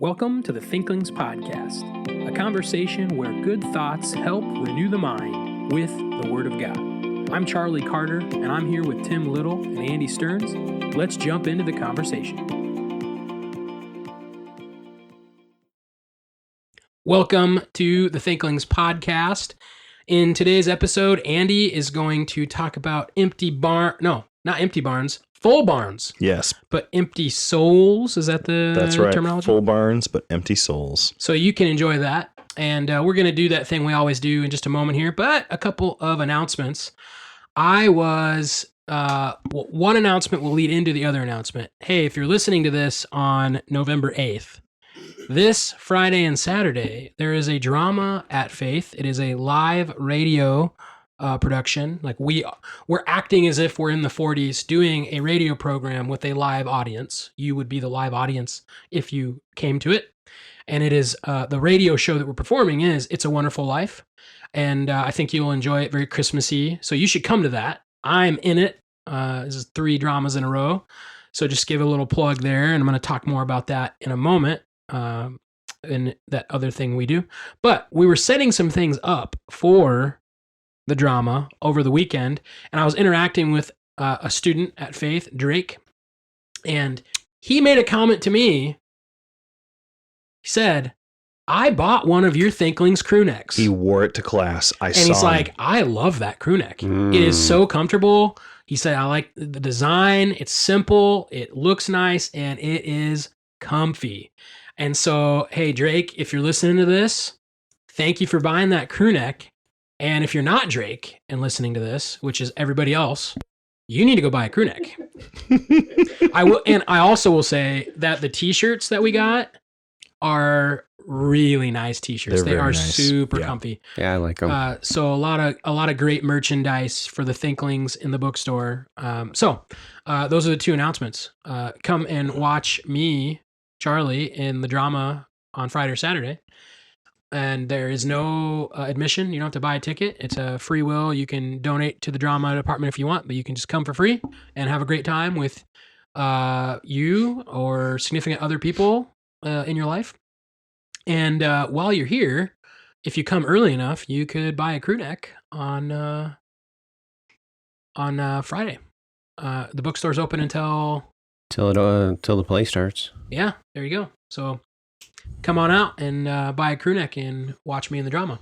Welcome to the Thinklings podcast, a conversation where good thoughts help renew the mind with the Word of God. I'm Charlie Carter, and I'm here with Tim Little and Andy Stearns. Let's jump into the conversation. Welcome to the Thinklings podcast. In today's episode, Andy is going to talk about full barns. Yes. But empty souls, is that the That's right. terminology? Full barns, but empty souls. So you can enjoy that. And we're going to do that thing we always do in just a moment here, but a couple of announcements. One announcement will lead into the other announcement. Hey, if you're listening to this on November 8th, this Friday and Saturday, there is a drama at Faith. It is a live radio production. Like we're acting as if we're in the 40s doing a radio program with a live audience. You would be the live audience if you came to it. And it is the radio show that we're performing is It's a Wonderful Life. And I think you'll enjoy it, very Christmassy. So you should come to that. I'm in it. This is 3 dramas in a row. So just give a little plug there. And I'm going to talk more about that in a moment. And that other thing we do. But we were setting some things up for the drama over the weekend, and I was interacting with a student at Faith, Drake, and he made a comment to me. He said, I bought one of your Thinklings crew necks. He wore it to class. And he's like, I love that crew neck. It is so comfortable. He said, I like the design. It's simple. It looks nice, and it is comfy. And so, hey, Drake, if you're listening to this, thank you for buying that crew neck. And if you're not Drake and listening to this, which is everybody else, you need to go buy a crew neck. I also will say that the t-shirts that we got are really nice t-shirts. They are nice. Super comfy. Yeah, I like them. So a lot of great merchandise for the Thinklings in the bookstore. So those are the 2 announcements. Come and watch me, Charlie, in the drama on Friday or Saturday. And there is no admission. You don't have to buy a ticket. It's a free will. You can donate to the drama department if you want, but you can just come for free and have a great time with you or significant other people in your life. And while you're here, if you come early enough, you could buy a crew neck on Friday. The bookstore's open until the play starts. Yeah, there you go. So come on out and buy a crew neck and watch me in the drama.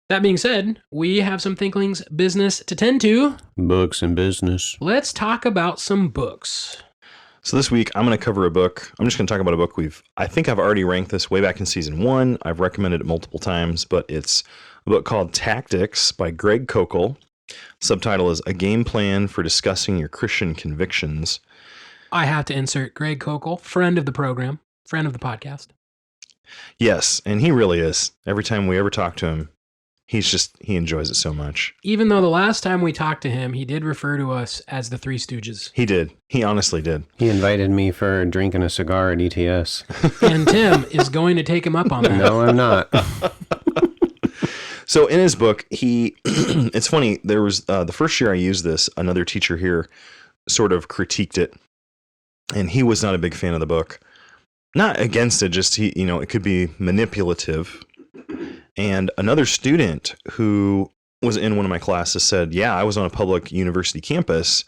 That being said, we have some Thinklings business to tend to. Books and business. Let's talk about some books. So this week, I'm going to cover a book. I'm just going to talk about a book I think I've already ranked this way back in season 1. I've recommended it multiple times, but it's a book called Tactics by Greg Koukl. Subtitle is A Game Plan for Discussing Your Christian Convictions. I have to insert Greg Koukl, friend of the program, friend of the podcast. Yes, and he really is. Every time we ever talk to him, he enjoys it so much. Even though the last time we talked to him, he did refer to us as the Three Stooges. He did. He honestly did. He invited me for drinking a cigar at ETS. And Tim is going to take him up on that. No, I'm not. So in his book, it's funny, there was the first year I used this, another teacher here sort of critiqued it, and he was not a big fan of the book. Not against it, just it could be manipulative. And another student who was in one of my classes said, yeah, I was on a public university campus,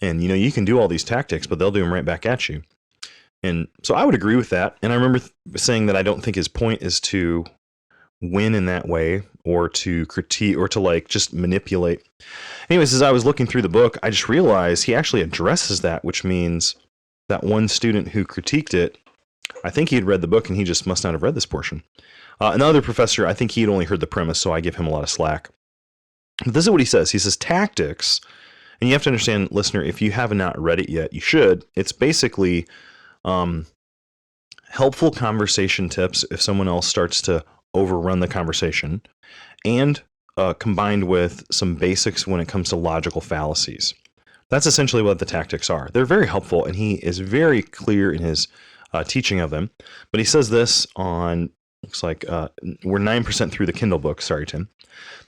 and you can do all these tactics, but they'll do them right back at you. And so I would agree with that. And I remember saying that I don't think his point is to win in that way or to critique or to just manipulate. Anyways, as I was looking through the book, I just realized he actually addresses that, which means that one student who critiqued it, I think he had read the book and he just must not have read this portion. Another professor, I think he had only heard the premise, so I give him a lot of slack. But this is what he says. He says, tactics, and you have to understand, listener, if you have not read it yet, you should. It's basically helpful conversation tips if someone else starts to overrun the conversation, and combined with some basics when it comes to logical fallacies. That's essentially what the tactics are. They're very helpful, and he is very clear in his teaching of them. But he says this on, looks like we're 9% through the Kindle book. Sorry, Tim.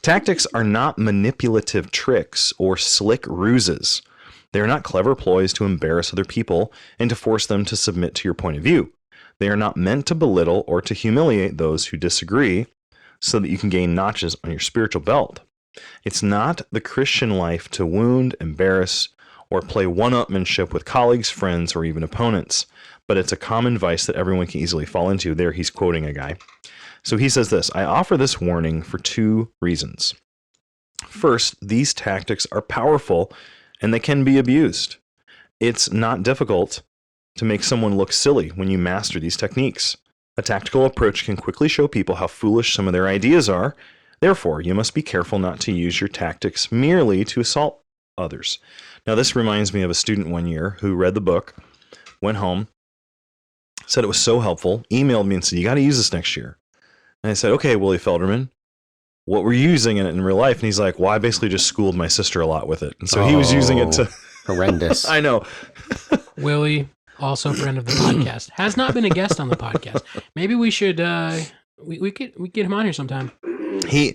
Tactics are not manipulative tricks or slick ruses. They are not clever ploys to embarrass other people and to force them to submit to your point of view. They are not meant to belittle or to humiliate those who disagree so that you can gain notches on your spiritual belt. It's not the Christian life to wound, embarrass, or play one-upmanship with colleagues, friends, or even opponents, but it's a common vice that everyone can easily fall into. There he's quoting a guy. So he says this, I offer this warning for 2 reasons. First, these tactics are powerful and they can be abused. It's not difficult to make someone look silly when you master these techniques. A tactical approach can quickly show people how foolish some of their ideas are. Therefore, you must be careful not to use your tactics merely to assault others. Now, this reminds me of a student one year who read the book, went home, said it was so helpful, emailed me and said, you got to use this next year. And I said, okay, Willie Felderman, what were you using in it in real life? And he's like, well, I basically just schooled my sister a lot with it. And so he was using it to... Horrendous. I know. Willie, also friend of the podcast, has not been a guest on the podcast. Maybe we should we get him on here sometime. He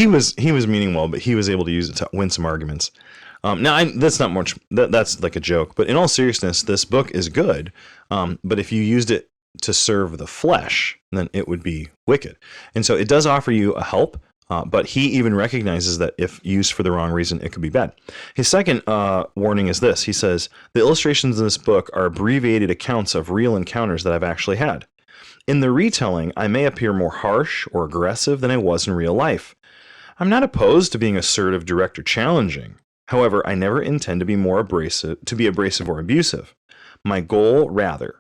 was meaning well, but he was able to use it to win some arguments. That's not much. That's like a joke. But in all seriousness, this book is good. But if you used it to serve the flesh, then it would be wicked. And so it does offer you a help. But he even recognizes that if used for the wrong reason, it could be bad. His second warning is this. He says, the illustrations in this book are abbreviated accounts of real encounters that I've actually had. In the retelling, I may appear more harsh or aggressive than I was in real life. I'm not opposed to being assertive, direct, or challenging. However, I never intend to be abrasive or abusive. My goal, rather,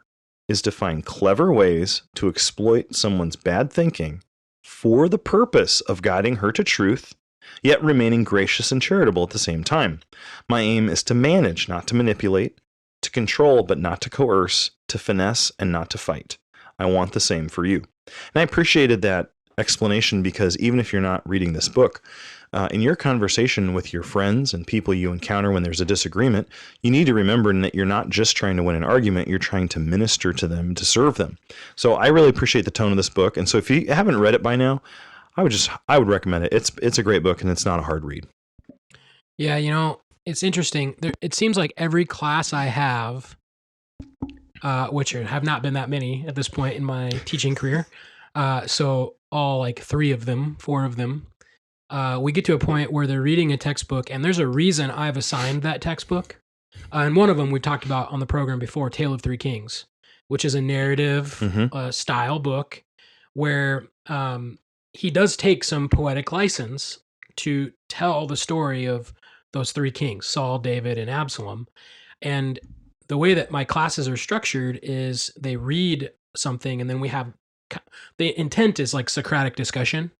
is to find clever ways to exploit someone's bad thinking for the purpose of guiding her to truth, yet remaining gracious and charitable at the same time. My aim is to manage, not to manipulate, to control, but not to coerce, to finesse, and not to fight. I want the same for you. And I appreciated that explanation because even if you're not reading this book, in your conversation with your friends and people you encounter when there's a disagreement, you need to remember that you're not just trying to win an argument, you're trying to minister to them, to serve them. So I really appreciate the tone of this book. And so if you haven't read it by now, I would recommend it. It's a great book and it's not a hard read. Yeah, it's interesting. It seems like every class I have, which have not been that many at this point in my teaching career, so all like 4 of them, we get to a point where they're reading a textbook, and there's a reason I've assigned that textbook. And one of them we talked about on the program before, Tale of Three Kings, which is a narrative style book where he does take some poetic license to tell the story of those 3 kings, Saul, David, and Absalom. And the way that my classes are structured is they read something, and then we have the intent is like Socratic discussion.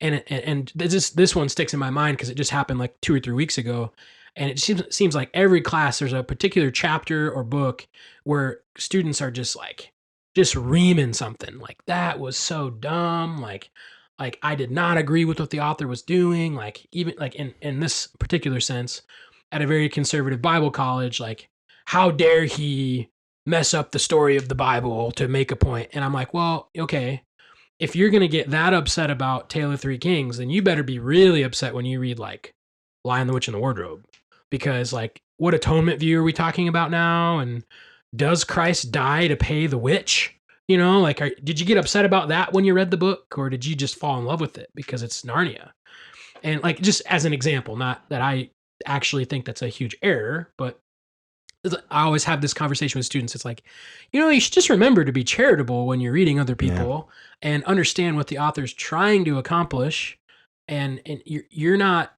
And this one sticks in my mind because it just happened like 2 or 3 weeks ago. And it seems like every class there's a particular chapter or book where students are just reaming something like that was so dumb. Like I did not agree with what the author was doing. Like even like in this particular sense, at a very conservative Bible college, like how dare he mess up the story of the Bible to make a point? And I'm like, well, okay. If you're going to get that upset about Tale of Three Kings, then you better be really upset when you read like Lion, the Witch, and the Wardrobe. Because like, what atonement view are we talking about now? And does Christ die to pay the witch? Like, did you get upset about that when you read the book? Or did you just fall in love with it because it's Narnia? And like, just as an example, not that I actually think that's a huge error, but I always have this conversation with students. It's like, you should just remember to be charitable when you're reading other people and understand what the author's trying to accomplish. And you're not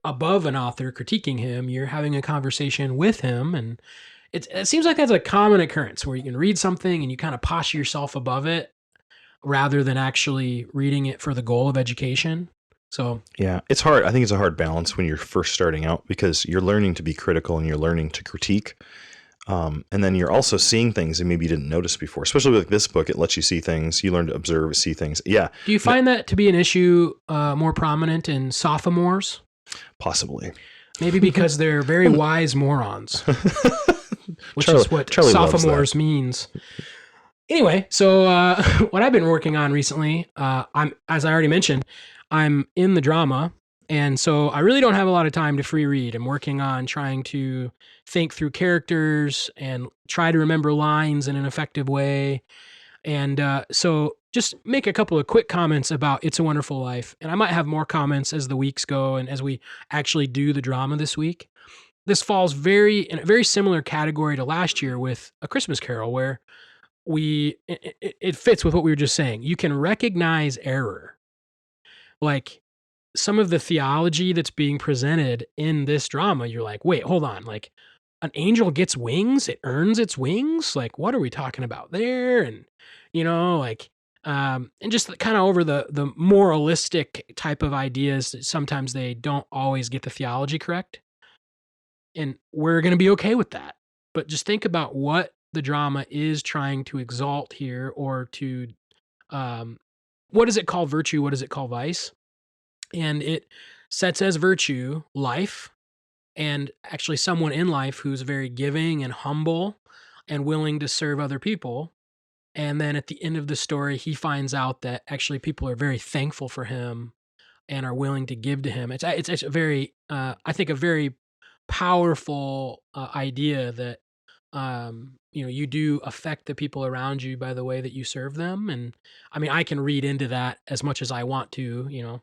above an author critiquing him. You're having a conversation with him. And it seems like that's a common occurrence where you can read something and you kind of posture yourself above it rather than actually reading it for the goal of education. So yeah, it's hard. I think it's a hard balance when you're first starting out because you're learning to be critical and you're learning to critique. And then you're also seeing things that maybe you didn't notice before, especially with this book. It lets you see things. You learn to observe, see things. Yeah. Do you find that to be an issue more prominent in sophomores? Possibly. Maybe because they're very wise morons, which is what Charlie sophomores means. Anyway, so what I've been working on recently, as I already mentioned, I'm in the drama, and so I really don't have a lot of time to free read. I'm working on trying to think through characters and try to remember lines in an effective way. And so just make a couple of quick comments about It's a Wonderful Life. And I might have more comments as the weeks go and as we actually do the drama this week. This falls in a very similar category to last year with A Christmas Carol, where it fits with what we were just saying. You can recognize error. Like some of the theology that's being presented in this drama, you're like, wait, hold on. Like an angel gets wings, it earns its wings. Like, what are we talking about there? And, and just kind of over the moralistic type of ideas that sometimes they don't always get the theology correct. And we're going to be okay with that. But just think about what the drama is trying to exalt here, or to, what does it call virtue? What does it call vice? And it sets as virtue life, and actually someone in life who's very giving and humble and willing to serve other people. And then at the end of the story, he finds out that actually people are very thankful for him and are willing to give to him. It's a very, I think, a very powerful idea that, you do affect the people around you by the way that you serve them. And I mean, I can read into that as much as I want to,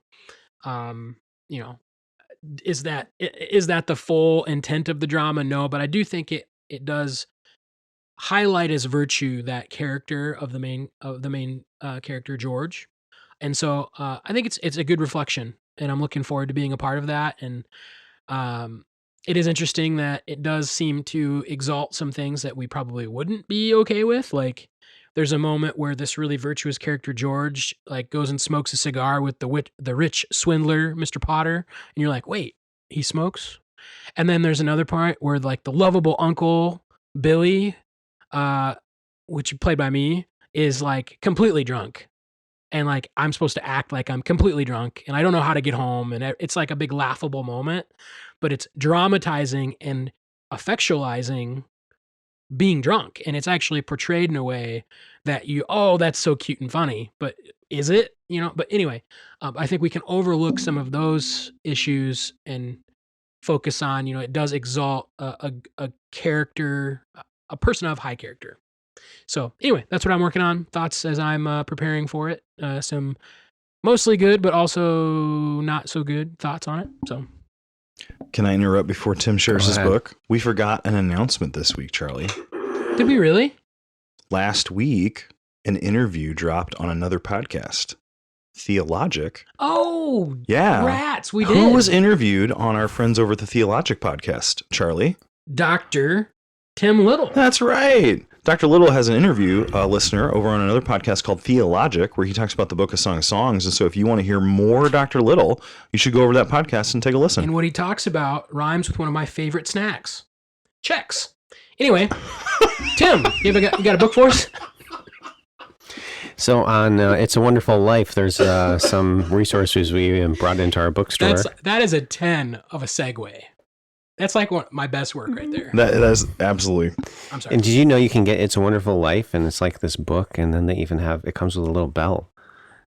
um, you know, is that the full intent of the drama? No, but I do think it does highlight as virtue that character of the main character, George. And so I think it's a good reflection, and I'm looking forward to being a part of that. And it is interesting that it does seem to exalt some things that we probably wouldn't be okay with. Like there's a moment where this really virtuous character, George, like goes and smokes a cigar with the rich swindler, Mr. Potter. And you're like, wait, he smokes? And then there's another part where like the lovable uncle, Billy, which played by me, is like completely drunk. And like, I'm supposed to act like I'm completely drunk and I don't know how to get home. And it's like a big laughable moment, but it's dramatizing and effectualizing being drunk. And it's actually portrayed in a way that that's so cute and funny, but is it, but anyway, I think we can overlook some of those issues and focus on, it does exalt a character, a person of high character. So anyway, that's what I'm working on. Thoughts as I'm preparing for it. Some mostly good, but also not so good thoughts on it. So, can I interrupt before Tim shares his book? We forgot an announcement this week, Charlie. Did we really? Last week, an interview dropped on another podcast, Theologic. Oh, yeah. Rats, we did. Who was interviewed on our Friends Over at the Theologic podcast, Charlie? Dr. Tim Little. That's right. Dr. Little has an interview, listener, over on another podcast called Theologic, where he talks about the book of Song of Songs. And so if you want to hear more Dr. Little, you should go over to that podcast and take a listen. And what he talks about rhymes with one of my favorite snacks. Chex. Anyway, Tim, you got a book for us? So on It's a Wonderful Life, there's some resources we brought into our bookstore. That is a 10 of a segue. That's like my best work right there. That's absolutely. I'm sorry. And did you know you can get It's a Wonderful Life, and it's like this book, and then they even it comes with a little bell.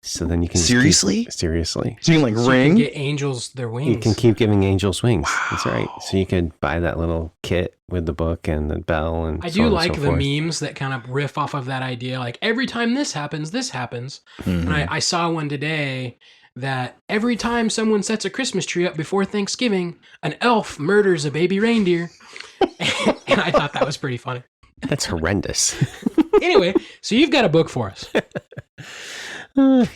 So then you can seriously. So you can ring. You can get angels their wings. You can keep giving angels wings. Wow. That's right. So you could buy that little kit with the book and the bell, and I so do on and like so the forth. memes that kind of riff off of that idea. Like every time this happens, this happens. Mm-hmm. And I saw one today that every time someone sets a Christmas tree up before Thanksgiving, an elf murders a baby reindeer. And I thought that was pretty funny. That's horrendous. Anyway, so you've got a book for us.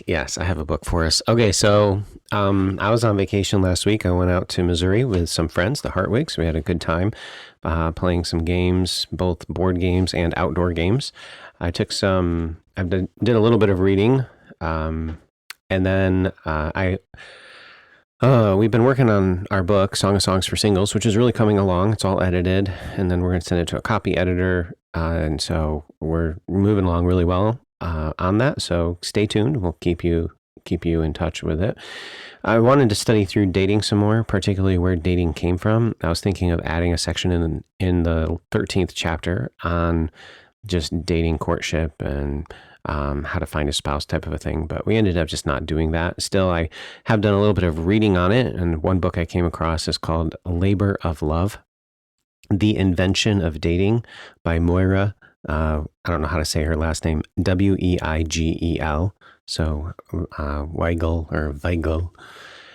Yes, I have a book for us. Okay, so I was on vacation last week. I went out to Missouri with some friends, the Hartwigs. We had a good time playing some games, both board games and outdoor games. I did a little bit of reading, and then we've been working on our book, Song of Songs for Singles, which is really coming along. It's all edited, and then we're going to send it to a copy editor, and so we're moving along really well on that. So stay tuned. We'll keep you in touch with it. I wanted to study through dating some more, particularly where dating came from. I was thinking of adding a section in the 13th chapter on just dating, courtship, and how to find a spouse type of a thing. But we ended up just not doing that. Still, I have done a little bit of reading on it. And one book I came across is called Labor of Love, The Invention of Dating by Moira I don't know how to say her last name, Weigel. So Weigel or Weigel.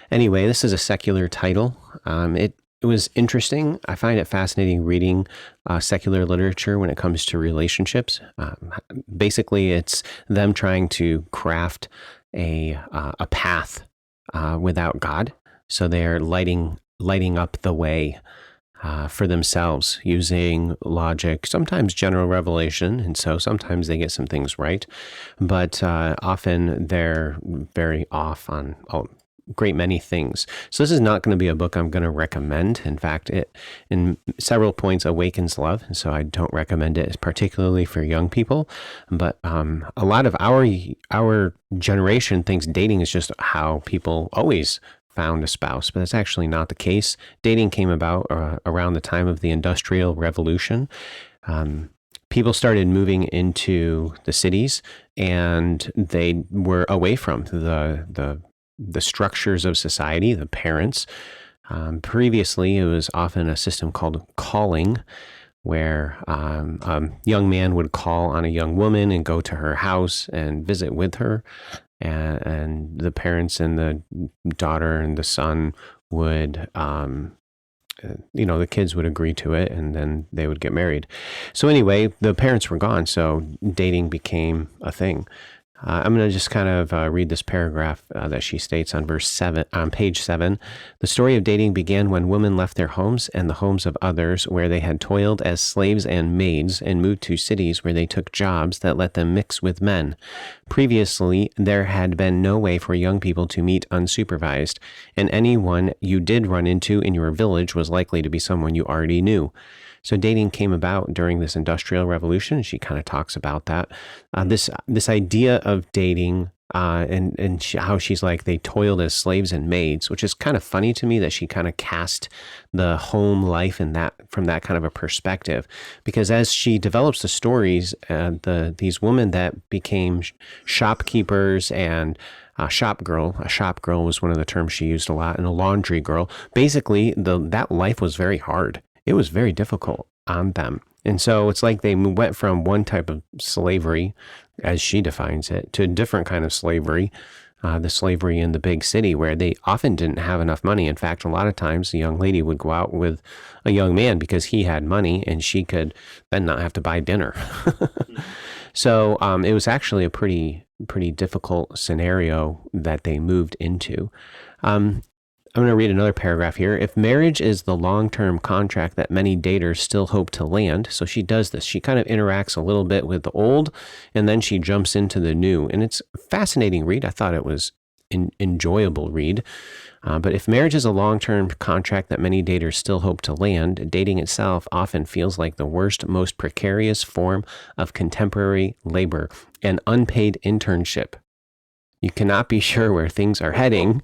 Anyway, this is a secular title. It was interesting. I find it fascinating reading secular literature when it comes to relationships. Basically, it's them trying to craft a path without God. So they're lighting up the way for themselves using logic, sometimes general revelation, and so sometimes they get some things right, but often they're very off on a great many things. So this is not going to be a book I'm going to recommend. In fact, it in several points awakens love, and so I don't recommend it particularly for young people. But a lot of our generation thinks dating is just how people always found a spouse, but that's actually not the case. Dating came about around the time of the Industrial Revolution. People started moving into the cities, and they were away from the structures of society, the parents. Previously, it was often a system called calling, where a young man would call on a young woman and go to her house and visit with her. And the parents and the daughter and the son would, the kids would agree to it, and then they would get married. So anyway, the parents were gone, so dating became a thing. I'm going to just kind of read this paragraph that she states on page 7. The story of dating began when women left their homes and the homes of others where they had toiled as slaves and maids and moved to cities where they took jobs that let them mix with men. Previously, there had been no way for young people to meet unsupervised, and anyone you did run into in your village was likely to be someone you already knew. So dating came about during this Industrial Revolution. She kind of talks about that. This idea of dating and how she's like, they toiled as slaves and maids, which is kind of funny to me that she kind of cast the home life in that from that kind of a perspective. Because as she develops the stories, these women that became shopkeepers and a shop girl was one of the terms she used a lot, and a laundry girl. Basically, that life was very hard. It was very difficult on them. And so it's like they went from one type of slavery, as she defines it, to a different kind of slavery, the slavery in the big city, where they often didn't have enough money. In fact, a lot of times the young lady would go out with a young man because he had money and she could then not have to buy dinner. So it was actually a pretty difficult scenario that they moved into. I'm going to read another paragraph here. If marriage is the long-term contract that many daters still hope to land, so she does this. She kind of interacts a little bit with the old, and then she jumps into the new. And it's a fascinating read. I thought it was an enjoyable read. But if marriage is a long-term contract that many daters still hope to land, dating itself often feels like the worst, most precarious form of contemporary labor, an unpaid internship. You cannot be sure where things are heading,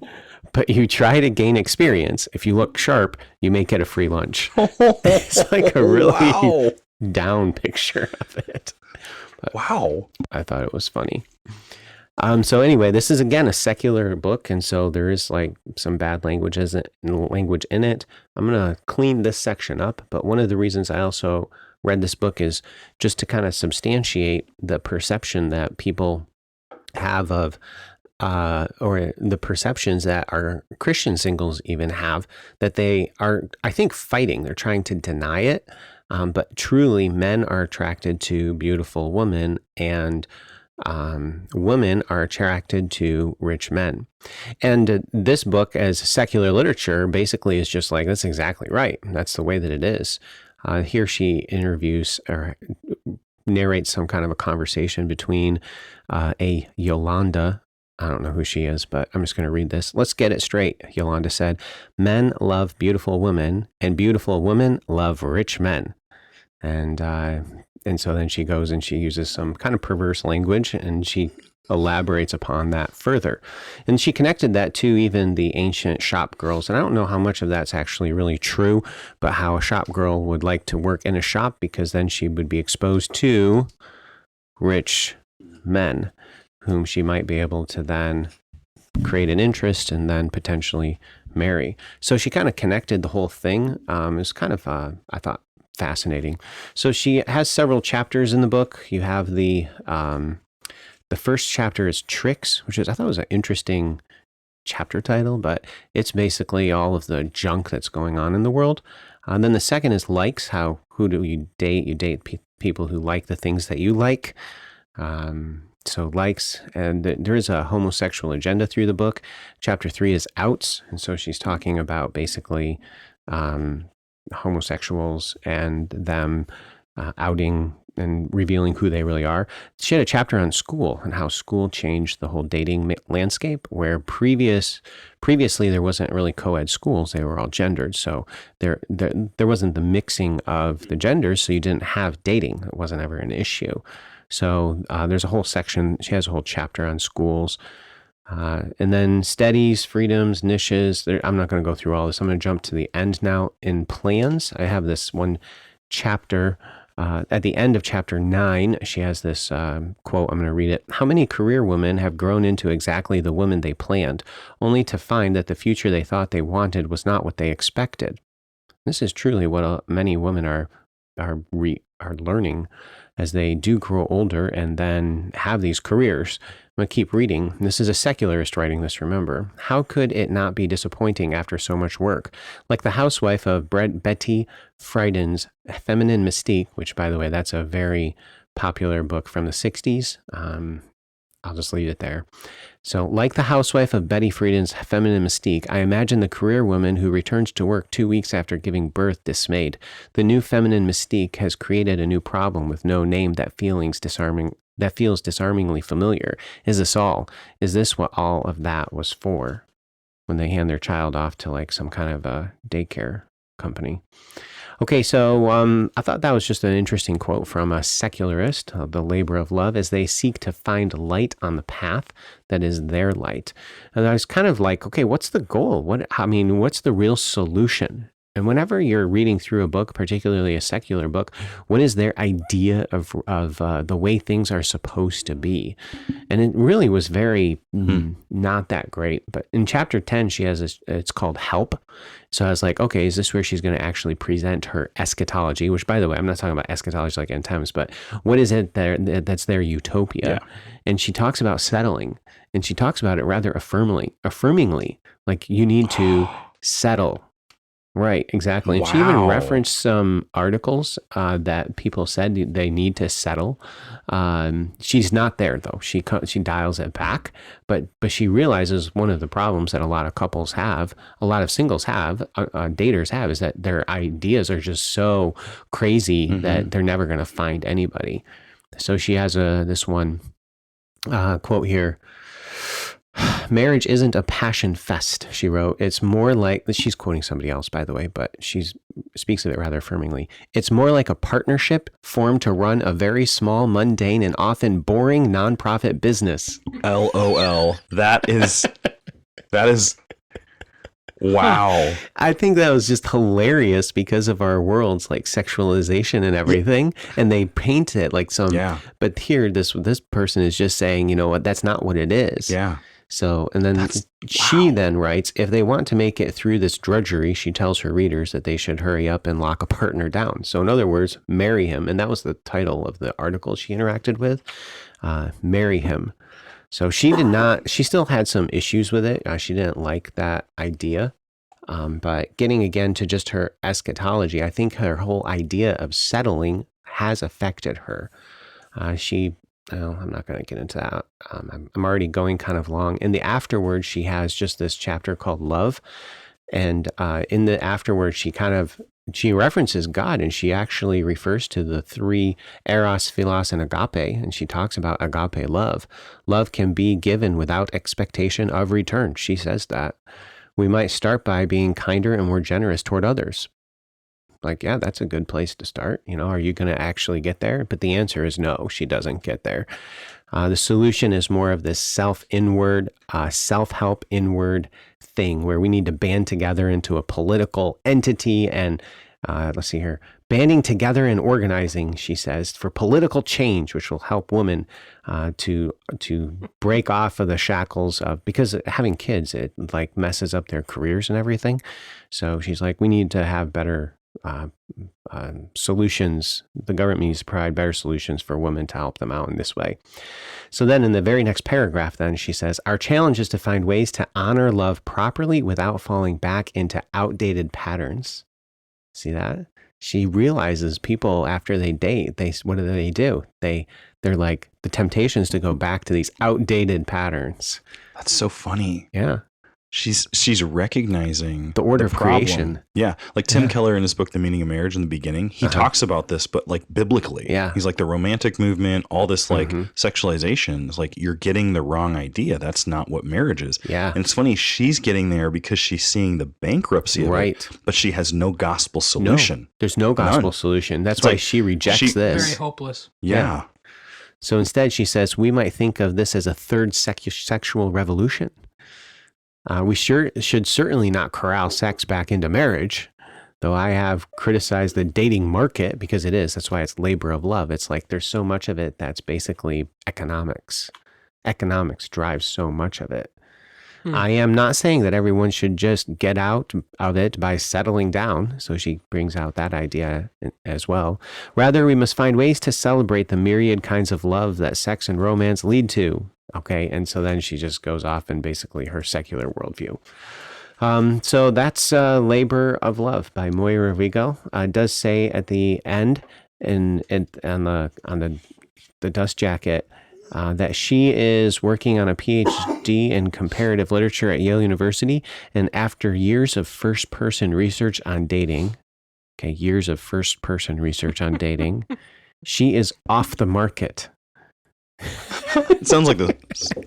but you try to gain experience. If you look sharp, you may get a free lunch. It's like a really down picture of it. But wow. I thought it was funny. So anyway, this is again a secular book, and so there is like some bad language in it. I'm going to clean this section up, but one of the reasons I also read this book is just to kind of substantiate the perception that people have of or the perceptions that our Christian singles even have, that they are, I think, fighting. They're trying to deny it. But truly, men are attracted to beautiful women, and women are attracted to rich men. And this book, as secular literature, basically is just like, that's exactly right. That's the way that it is. Here she interviews or narrates some kind of a conversation between a Yolanda. I don't know who she is, but I'm just going to read this. Let's get it straight, Yolanda said. Men love beautiful women, and beautiful women love rich men. And so then she goes and she uses some kind of perverse language, and she elaborates upon that further. And she connected that to even the ancient shop girls. And I don't know how much of that's actually really true, but how a shop girl would like to work in a shop because then she would be exposed to rich men, whom she might be able to then create an interest and then potentially marry. So she kind of connected the whole thing. It was kind of, I thought, fascinating. So she has several chapters in the book. You have the first chapter is Tricks, which is, I thought was an interesting chapter title, but it's basically all of the junk that's going on in the world. And then the second is Likes. Who do you date? You date people who like the things that you like. So Likes, and there is a homosexual agenda through the book. Chapter 3 is Outs, and so she's talking about basically homosexuals and them outing and revealing who they really are. She had a chapter on school and how school changed the whole dating landscape, where previously there wasn't really co-ed schools. They were all gendered. So there wasn't the mixing of the genders, so you didn't have dating. It wasn't ever an issue. So there's a whole section. She has a whole chapter on schools. And then studies, freedoms, niches. I'm not going to go through all this. I'm going to jump to the end now. In plans, I have this one chapter. At the end of chapter 9, she has this quote. I'm going to read it. How many career women have grown into exactly the woman they planned, only to find that the future they thought they wanted was not what they expected? This is truly what many women are learning as they do grow older and then have these careers. I'm going to keep reading. This is a secularist writing this, remember. How could it not be disappointing after so much work? Like the housewife of Betty Friedan's Feminine Mystique, which, by the way, that's a very popular book from the 60s. I'll just leave it there. So, like the housewife of Betty Friedan's Feminine Mystique, I imagine the career woman who returns to work 2 weeks after giving birth dismayed. The new feminine mystique has created a new problem with no name that feels disarmingly familiar. Is this all? Is this what all of that was for? When they hand their child off to like some kind of a daycare company. Okay, so I thought that was just an interesting quote from a secularist, The Labor of Love, as they seek to find light on the path that is their light. And I was kind of like, okay, what's the goal? What's the real solution? And whenever you're reading through a book, particularly a secular book, what is their idea of the way things are supposed to be? And it really was very not that great. But in chapter 10, she has this, it's called Help. So I was like, okay, is this where she's going to actually present her eschatology? Which, by the way, I'm not talking about eschatology like end times, but what is it that's their utopia? Yeah. And she talks about settling, and she talks about it rather affirmingly, like you need to settle. Right, exactly. And she even referenced some articles that people said they need to settle. She's not there though. She dials it back, but she realizes one of the problems that a lot of couples have, a lot of singles have, daters have, is that their ideas are just so crazy that they're never going to find anybody. So she has this one quote here. Marriage isn't a passion fest, she wrote. It's more like, she's quoting somebody else, by the way, but she speaks of it rather affirmingly. It's more like a partnership formed to run a very small, mundane, and often boring nonprofit business. LOL. That is, wow. I think that was just hilarious because of our world's like sexualization and everything. And they paint it like some, but here, this person is just saying, you know what, that's not what it is. Yeah. So, and then she then writes, if they want to make it through this drudgery, she tells her readers that they should hurry up and lock a partner down. So in other words, marry him. And that was the title of the article she interacted with, Marry Him. So she still had some issues with it. She didn't like that idea. But getting again to just her eschatology, I think her whole idea of settling has affected her. I'm not going to get into that. I'm already going kind of long. In the afterword, she has just this chapter called Love. And in the afterword, she references God, and she actually refers to the three eros, philos, and agape. And she talks about agape love. Love can be given without expectation of return. She says that. We might start by being kinder and more generous toward others. Like, yeah, that's a good place to start. You know, are you going to actually get there? But the answer is no, she doesn't get there. The solution is more of this self-help inward thing where we need to band together into a political entity and let's see here, banding together and organizing, she says, for political change, which will help women to break off of the shackles of, because having kids, it like messes up their careers and everything. So she's like, we need to have better solutions. The government needs to provide better solutions for women to help them out in this way. So then in the very next paragraph, then she says, our challenge is to find ways to honor love properly without falling back into outdated patterns. See that? She realizes people after they date, what do? They're like, the temptation is to go back to these outdated patterns. That's so funny. Yeah. She's recognizing the order of problem. Creation. Yeah. Like Tim Keller in his book, The Meaning of Marriage, in the beginning, he talks about this, but like biblically. Yeah. He's like the romantic movement, all this like sexualization is like, you're getting the wrong idea. That's not what marriage is. Yeah. And it's funny, she's getting there because she's seeing the bankruptcy of it, but she has no gospel solution. No, there's no gospel solution. That's why she rejects this. Very hopeless. Yeah. So instead, she says, we might think of this as a third sexual revolution. We should certainly not corral sex back into marriage, though I have criticized the dating market because it is. That's why it's labor of love. It's like there's so much of it that's basically economics. Economics drives so much of it. I am not saying that everyone should just get out of it by settling down. So she brings out that idea as well. Rather, we must find ways to celebrate the myriad kinds of love that sex and romance lead to. Okay. And so then she just goes off in basically her secular worldview. So that's Labor of Love by Moira Vigo. It does say at the end on the dust jacket, that she is working on a PhD in comparative literature at Yale University. And after years of first-person research on dating, she is off the market. It sounds like this.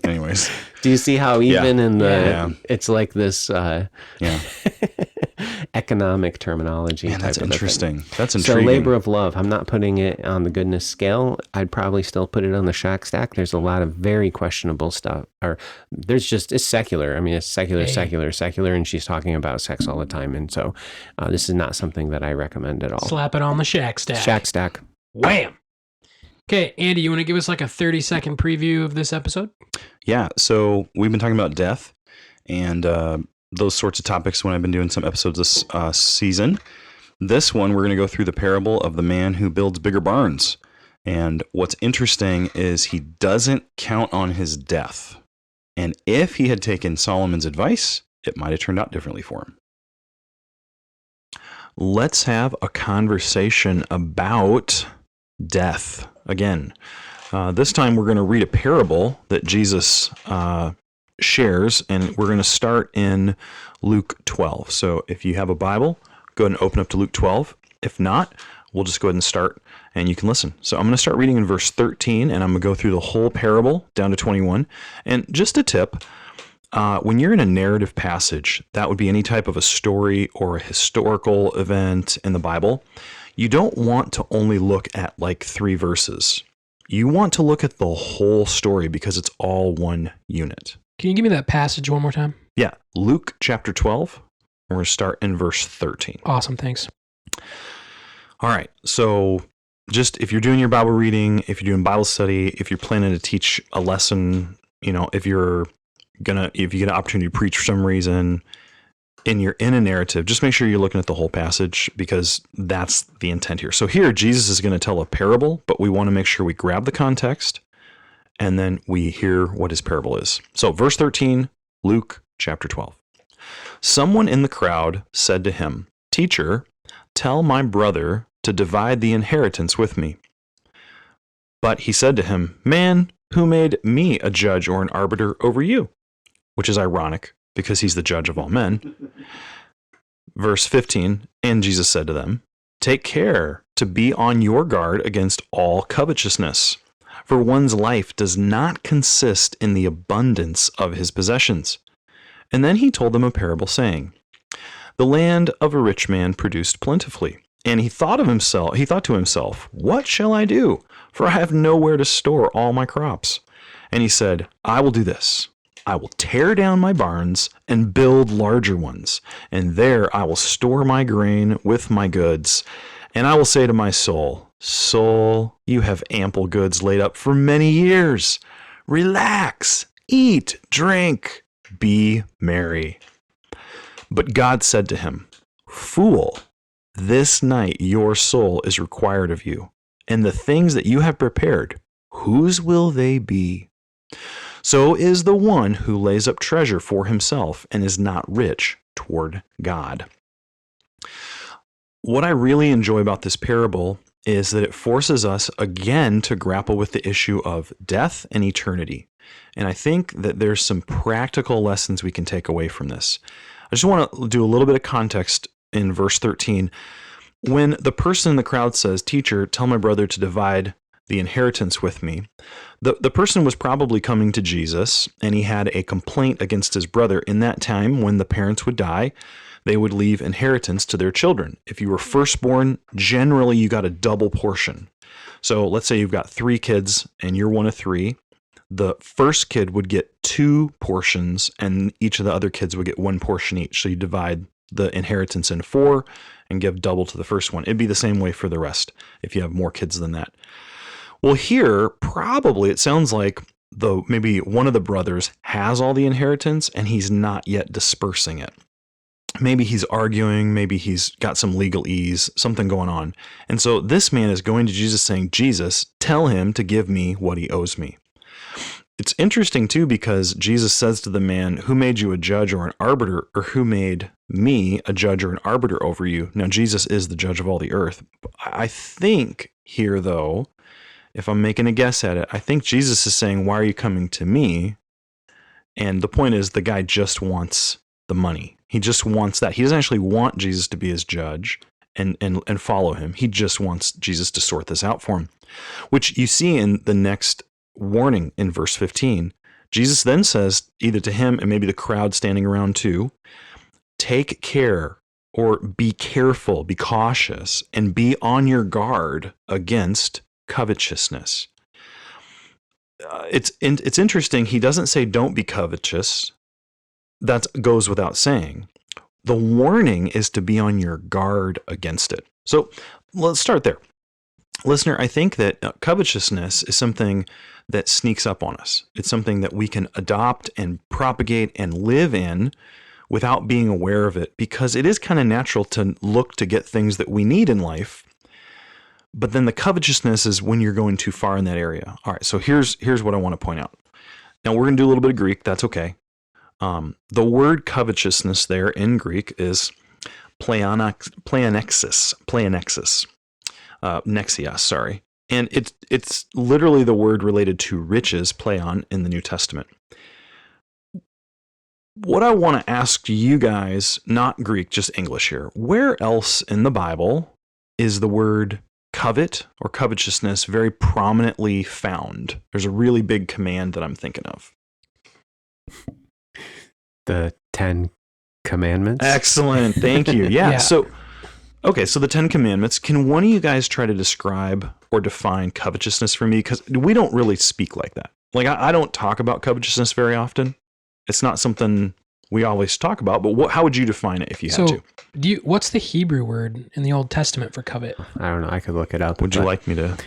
Anyways. Do you see how even in the, it's like this economic terminology? Man, that's interesting. That's So intriguing. Labor of Love, I'm not putting it on the goodness scale. I'd probably still put it on the shock stack. There's a lot of very questionable stuff. Or it's secular. I mean, it's secular, and she's talking about sex all the time. And so this is not something that I recommend at all. Slap it on the shack stack. Shack stack. Wham! Okay, Andy, you want to give us like a 30-second preview of this episode? Yeah, so we've been talking about death and those sorts of topics when I've been doing some episodes this season. This one, we're going to go through the parable of the man who builds bigger barns. And what's interesting is he doesn't count on his death. And if he had taken Solomon's advice, it might have turned out differently for him. Let's have a conversation about death. Again, this time we're going to read a parable that Jesus shares, and we're going to start in Luke 12. So if you have a Bible, go ahead and open up to Luke 12. If not, we'll just go ahead and start, and you can listen. So I'm going to start reading in verse 13, and I'm going to go through the whole parable down to 21. And just a tip, when you're in a narrative passage, that would be any type of a story or a historical event in the Bible, you don't want to only look at like 3 verses. You want to look at the whole story because it's all one unit. Can you give me that passage one more time? Yeah, Luke chapter 12. We're going to start in verse 13. Awesome, thanks. All right, so just if you're doing your Bible reading, if you're doing Bible study, if you're planning to teach a lesson, if you get an opportunity to preach for some reason, and you're in a narrative, just make sure you're looking at the whole passage because that's the intent here. So here, Jesus is going to tell a parable, but we want to make sure we grab the context and then we hear what his parable is. So verse 13, Luke chapter 12. Someone in the crowd said to him, "Teacher, tell my brother to divide the inheritance with me." But he said to him, "Man, who made me a judge or an arbiter over you?" Which is ironic, because he's the judge of all men. Verse 15, and Jesus said to them, "Take care to be on your guard against all covetousness, for one's life does not consist in the abundance of his possessions." And then he told them a parable, saying, "The land of a rich man produced plentifully, and he thought to himself, what shall I do? For I have nowhere to store all my crops. And he said, I will do this. I will tear down my barns and build larger ones, and there I will store my grain with my goods. And I will say to my soul, Soul, you have ample goods laid up for many years. Relax, eat, drink, be merry." But God said to him, "Fool, This night your soul is required of you, and the things that you have prepared, whose will they be? So is the one who lays up treasure for himself and is not rich toward God. What I really enjoy about this parable is that it forces us again to grapple with the issue of death and eternity. And I think that there's some practical lessons we can take away from this. I just want to do a little bit of context in verse 13. When the person in the crowd says, "Teacher, tell my brother to divide the inheritance with me," the person was probably coming to Jesus, and he had a complaint against his brother. In that time, when the parents would die, they would leave inheritance to their children. If you were firstborn, generally you got a double portion. So let's say you've got 3 kids and you're one of 3. The first kid would get 2 portions and each of the other kids would get 1 portion each. So you divide the inheritance in 4 and give double to the first one. It'd be the same way for the rest if you have more kids than that. Well, here, probably it sounds like maybe one of the brothers has all the inheritance and he's not yet dispersing it. Maybe he's arguing, maybe he's got some legalese, something going on. And so this man is going to Jesus saying, "Jesus, tell him to give me what he owes me." It's interesting too, because Jesus says to the man, "Who made you a judge or an arbiter, or who made me a judge or an arbiter over you?" Now, Jesus is the judge of all the earth. I think here, though, if I'm making a guess at it, I think Jesus is saying, "Why are you coming to me?" And the point is, the guy just wants the money. He just wants that. He doesn't actually want Jesus to be his judge and follow him. He just wants Jesus to sort this out for him, which you see in the next warning in verse 15. Jesus then says, either to him and maybe the crowd standing around too, "Take care," or "be careful, be cautious, and be on your guard against covetousness." It's interesting. He doesn't say don't be covetous. That goes without saying. The warning is to be on your guard against it. So let's start there. Listener, I think that covetousness is something that sneaks up on us. It's something that we can adopt and propagate and live in without being aware of it, because it is kind of natural to look to get things that we need in life. But then the covetousness is when you're going too far in that area. All right, so here's what I want to point out. Now, we're going to do a little bit of Greek. That's okay. The word covetousness there in Greek is pleonexis, nexias, sorry. And it's literally the word related to riches, pleon, in the New Testament. What I want to ask you guys, not Greek, just English here, where else in the Bible is the word covet or covetousness very prominently found? There's a really big command that I'm thinking of. The 10 Commandments. Excellent. Thank you. Yeah. Yeah. So the 10 Commandments. Can one of you guys try to describe or define covetousness for me? Because we don't really speak like that. Like, I don't talk about covetousness very often. It's not something we always talk about, but how would you define it if you had to? What's the Hebrew word in the Old Testament for covet? I don't know. I could look it up. Would you like me to? I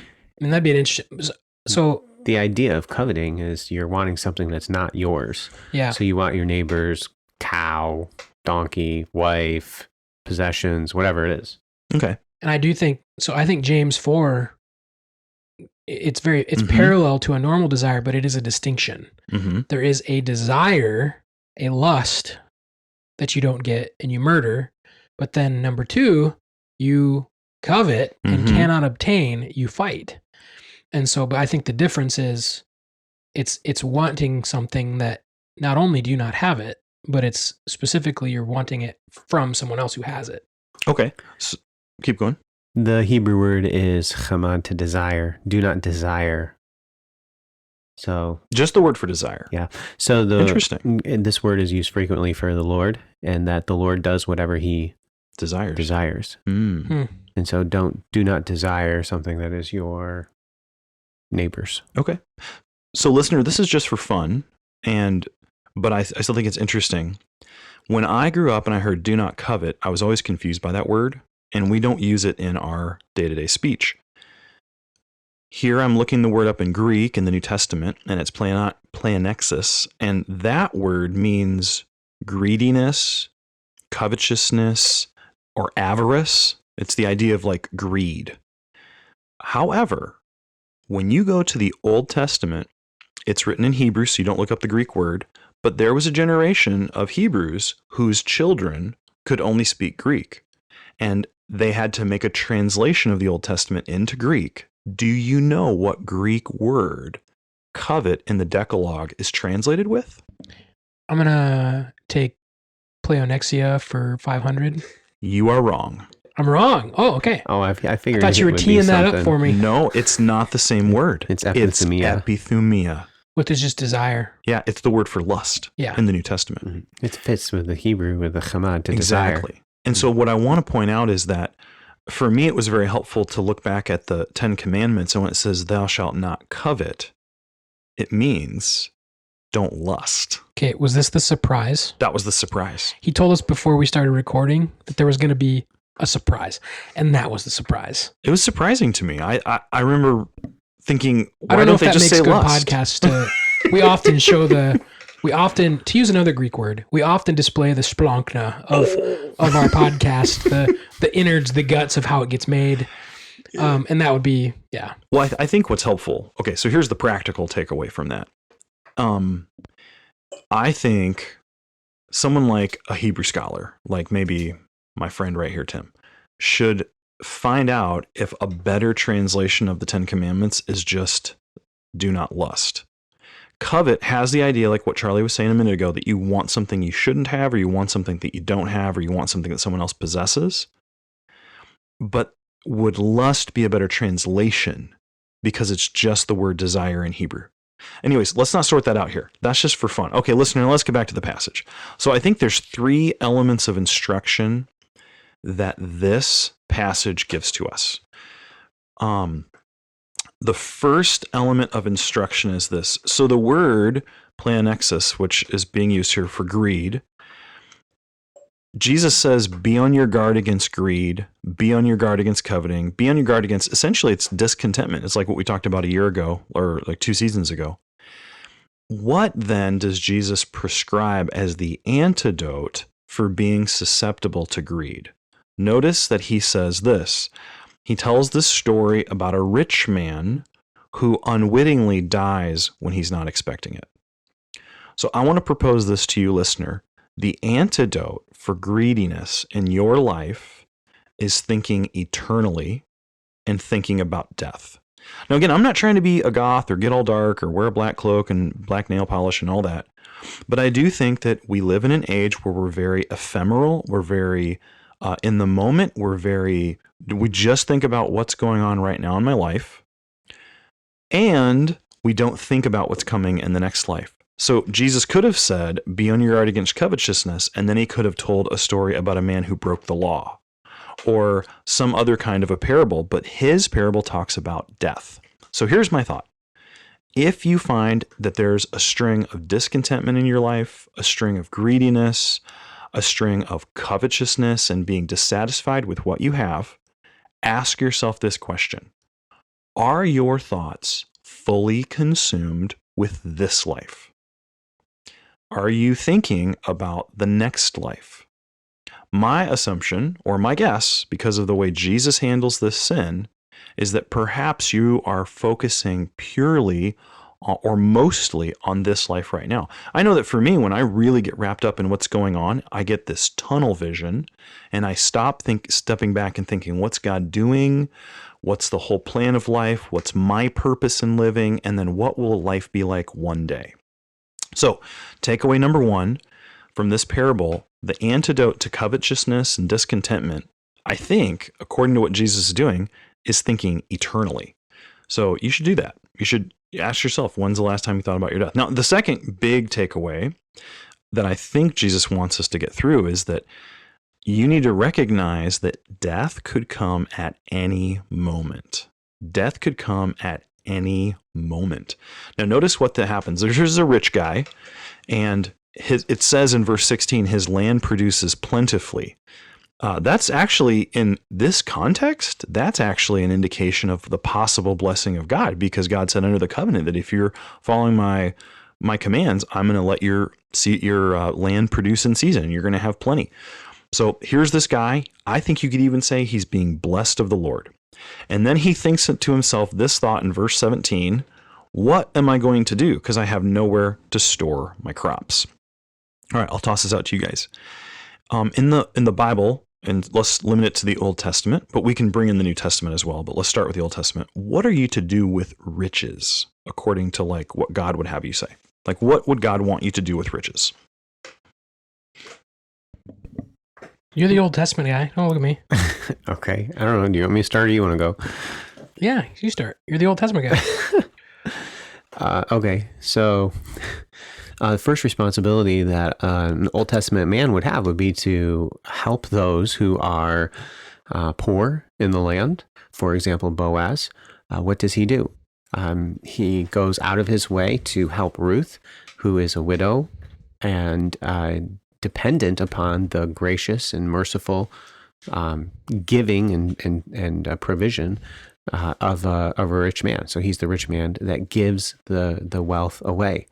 mean, that'd be an interesting. So the idea of coveting is you're wanting something that's not yours. Yeah. So you want your neighbor's cow, donkey, wife, possessions, whatever it is. Okay. And I do think so. I think James 4. It's parallel to a normal desire, but it is a distinction. Mm-hmm. There is a desire, a lust that you don't get and you murder. But then number 2, you covet and cannot obtain, you fight. And so, but I think the difference is it's wanting something that not only do you not have it, but it's specifically you're wanting it from someone else who has it. Okay. So, keep going. The Hebrew word is chamad, to desire. Do not desire. So just the word for desire. Yeah. So Interesting. This word is used frequently for the Lord, and that the Lord does whatever he desires. Mm. And so do not desire something that is your neighbor's. Okay. So listener, this is just for fun, but I still think it's interesting. When I grew up and I heard "do not covet," I was always confused by that word, and we don't use it in our day-to-day speech. Here I'm looking the word up in Greek in the New Testament, and it's pleonexis, and that word means greediness, covetousness, or avarice. It's the idea of like greed. However, when you go to the Old Testament, it's written in Hebrew, so you don't look up the Greek word, but there was a generation of Hebrews whose children could only speak Greek, and they had to make a translation of the Old Testament into Greek. Do you know what Greek word covet in the Decalogue is translated with? I'm going to take pleonexia for 500. You are wrong. I'm wrong. Oh, okay. Oh, I I figured thought you it were would be teeing that up something. for me. No, it's not the same word. It's epithumia. Epithumia. Which is just desire. Yeah, it's the word for lust Yeah. in the New Testament. Mhm. It fits with the Hebrew, with the chamad, to Exactly. desire. And so what I want to point out is that for me, it was very helpful to look back at the 10 Commandments, and when it says, thou shalt not covet, it means don't lust. Okay, was this the surprise? That was the surprise. He told us before we started recording that there was going to be a surprise, and that was the surprise. It was surprising to me. I remember thinking, I why don't know don't if they that just makes say good lust? podcasts. We often show to use another Greek word, we often display the splankna of our podcast, the innards, the guts of how it gets made. And that would be, yeah. Well, I think what's helpful. Okay, so here's the practical takeaway from that. I think someone like a Hebrew scholar, like maybe my friend right here, Tim, should find out if a better translation of the 10 Commandments is just do not lust. Covet has the idea, like what Charlie was saying a minute ago, that you want something you shouldn't have, or you want something that you don't have, or you want something that someone else possesses. But would lust be a better translation because it's just the word desire in Hebrew? Anyways, let's not sort that out here. That's just for fun. Okay, listener, let's get back to the passage. So I think there's 3 elements of instruction that this passage gives to us. The first element of instruction is this. So the word pleonexis, which is being used here for greed, Jesus says, be on your guard against greed, be on your guard against coveting, be on your guard against, essentially it's discontentment. It's like what we talked about a year ago, or like 2 seasons ago. What then does Jesus prescribe as the antidote for being susceptible to greed? Notice that he says this. He tells this story about a rich man who unwittingly dies when he's not expecting it. So I want to propose this to you, listener. The antidote for greediness in your life is thinking eternally and thinking about death. Now, again, I'm not trying to be a goth or get all dark or wear a black cloak and black nail polish and all that. But I do think that we live in an age where we're very ephemeral. We're very in the moment. We just think about what's going on right now in my life. And we don't think about what's coming in the next life. So Jesus could have said, be on your guard against covetousness, and then he could have told a story about a man who broke the law or some other kind of a parable, but his parable talks about death. So here's my thought. If you find that there's a string of discontentment in your life, a string of greediness, a string of covetousness and being dissatisfied with what you have, ask yourself this question. Are your thoughts fully consumed with this life? Are you thinking about the next life? My assumption, or my guess, because of the way Jesus handles this sin, is that perhaps you are focusing purely or mostly on this life right now. I know that for me, when I really get wrapped up in what's going on, I get this tunnel vision and I stop stepping back and thinking, what's God doing? What's the whole plan of life? What's my purpose in living? And then what will life be like one day? So, takeaway number 1 from this parable, the antidote to covetousness and discontentment, I think, according to what Jesus is doing, is thinking eternally. So you should do that. You should ask yourself, when's the last time you thought about your death? Now, the second big takeaway that I think Jesus wants us to get through is that you need to recognize that death could come at any moment. Death could come at any moment. Now, notice what that happens. There's a rich guy, and it says in verse 16, his land produces plentifully. That's actually, in this context, that's actually an indication of the possible blessing of God, because God said under the covenant that if you're following my commands, I'm going to let your land produce in season. You're going to have plenty. So here's this guy. I think you could even say he's being blessed of the Lord. And then he thinks to himself this thought in verse 17, what am I going to do? Because I have nowhere to store my crops. All right, I'll toss this out to you guys. In the Bible, and let's limit it to the Old Testament, but we can bring in the New Testament as well. But let's start with the Old Testament. What are you to do with riches according to like what God would have you say? Like what would God want you to do with riches? You're the Old Testament guy. Don't look at me. Okay. I don't know. Do you want me to start or you want to go? Yeah, you start. You're the Old Testament guy. Okay. So the first responsibility that an Old Testament man would have would be to help those who are poor in the land. For example, Boaz. What does he do? He goes out of his way to help Ruth, who is a widow and dependent upon the gracious and merciful giving and provision of a rich man. So he's the rich man that gives the wealth away.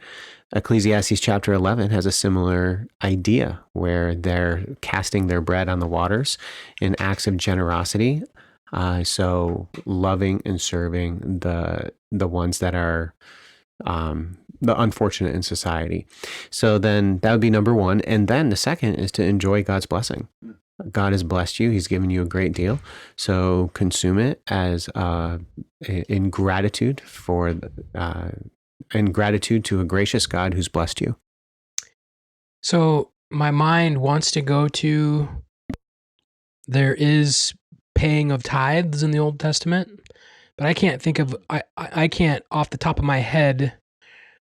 Ecclesiastes chapter 11 has a similar idea where they're casting their bread on the waters in acts of generosity. So loving and serving the ones that are the unfortunate in society. So then that would be number one. And then the second is to enjoy God's blessing. God has blessed you. He's given you a great deal. So consume it as in gratitude to a gracious God who's blessed you. So my mind wants to go to, there is paying of tithes in the Old Testament, but I can't think of, I can't off the top of my head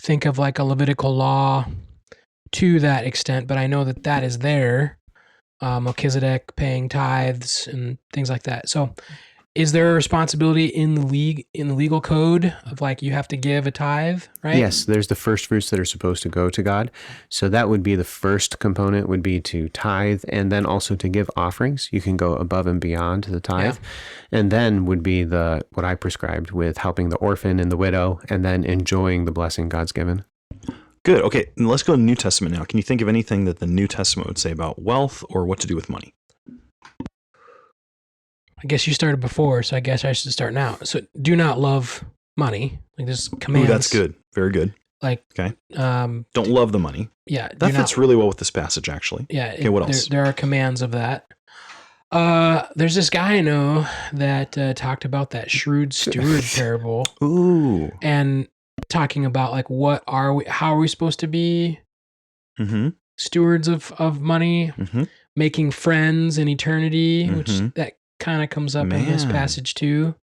think of like a Levitical law to that extent, but I know that is there. Melchizedek paying tithes and things like that. So is there a responsibility in the legal code of like you have to give a tithe, right? Yes, there's the first fruits that are supposed to go to God. So that would be the first component would be to tithe and then also to give offerings. You can go above and beyond the tithe. Yeah. And then would be what I prescribed with helping the orphan and the widow and then enjoying the blessing God's given. Good. Okay, let's go to the New Testament now. Can you think of anything that the New Testament would say about wealth or what to do with money? I guess you started before, so I guess I should start now. So do not love money. Like there's commands. Ooh, that's good. Very good. Like, okay. Don't love the money. Yeah. That fits really well with this passage, actually. Yeah. Okay, what else? There are commands of that. There's this guy I know that talked about that shrewd steward parable. Ooh. And talking about like, how are we supposed to be stewards of money, making friends in eternity, which that kind of comes up in this passage too.